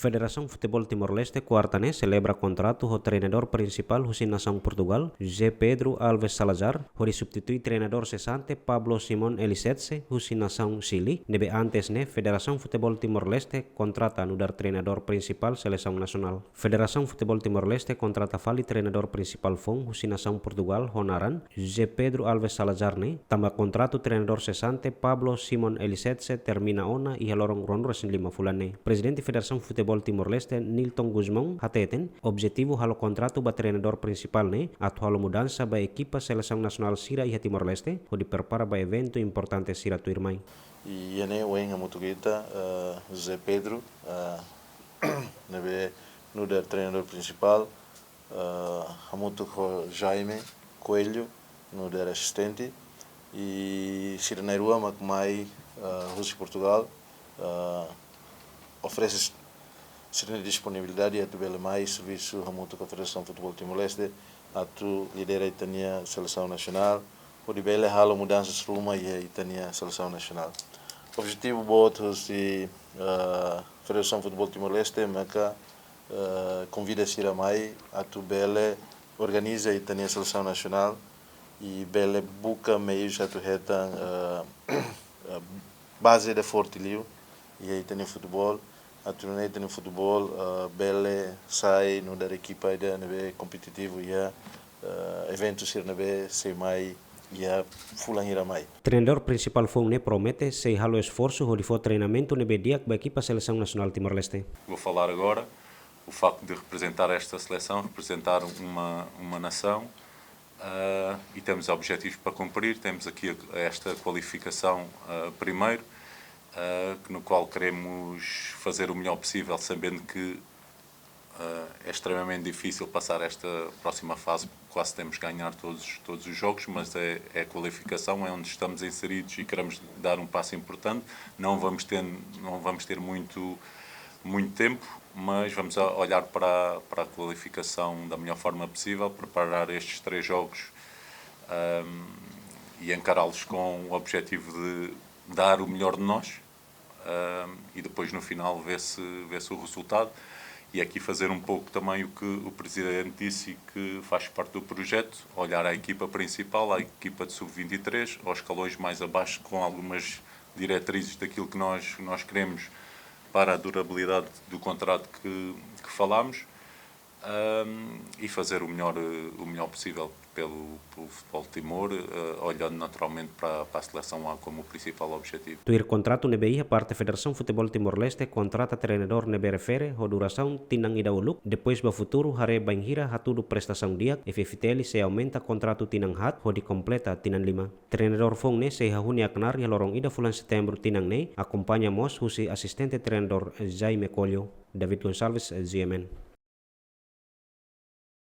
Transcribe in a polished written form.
Federação Futebol Timor-Leste quarta-ne celebra contrato o treinador principal da nação Portugal, José Pedro Alves Salazar, onde substitui treinador cessante Pablo Simón Elisetse, da nação Chile. Nebe antes ne Federação Futebol Timor-Leste contrata no dar treinador principal seleção nacional. Federação Futebol Timor-Leste contrata fali treinador principal fong da nação Portugal, Honaran, José Pedro Alves Salazar ne. Tamba contrato treinador cessante Pablo Simón Elisetse termina ona e halorong ronro resin 5 bulan ne. Presidente Federação Futebol Timor-Leste Nilton Guzmão hateten objetivo halo contrato ba treinador principal ne atau halo mudança ba equipa seleção nacional sira e Timor-Leste o de prepara ba evento importante sira tu irmãe. E ene wen hamutugita José Pedro nebe no der treinador principal hamutu Jaime Coelho no der assistente e sira na rua macmai Rússia Portugal oferece sira disponibilidade a tu bela mais serviço hamutu a Federação Futebol Timor-Leste a tu lidera Itania seleção nacional o de bela halo mudanças ruma e Itania seleção nacional. O objetivo botos de Federação Futebol Timor-Leste maka convida sira mai a tu bela organiza Itania seleção nacional e bela busca meios a tu retan base de fortilio e Itania futebol a turnete no futebol bele sai no da equipa ida nebe competitivo ia eventos ir nebe sei mai ia fulan ira mai. Treinador principal fong ne promete sei halo esforço o de for treinamento nebe diak ba equipa seleção nacional Timor-Leste. Vou falar agora o facto de representar esta seleção, representar uma nação e temos objetivos para cumprir, temos aqui esta qualificação primeiro, no qual queremos fazer o melhor possível, sabendo que é extremamente difícil passar esta próxima fase, quase temos que ganhar todos os jogos, mas é a qualificação, é onde estamos inseridos e queremos dar um passo importante. Não vamos ter muito tempo, mas vamos olhar para a qualificação da melhor forma possível, preparar estes 3 jogos e encará-los com o objetivo de dar o melhor de nós. E depois no final ver-se o resultado e aqui fazer um pouco também o que o Presidente disse que faz parte do projeto, olhar a equipa principal, a equipa de sub-23, aos escalões mais abaixo com algumas diretrizes daquilo que nós queremos para a durabilidade do contrato que falámos e fazer o melhor possível pelo futebol de Timor, olhando naturalmente para a seleção A como o principal objetivo. Tuir contrato nebe a parte Federação Futebol Timor-Leste contrata treinador nebe refere a duração tinang idauluk, depois ba futuro hare banhira hatudo prestação diak e fefiteli se aumenta contrato tinang hat ho di completa tinang 5. Treinador fong ne se hahuni aknar ya lorong ida bulan Setembro tinang ne acompanha mos husi assistente treinador Jaime Coelho. David Gonçalves, GMN.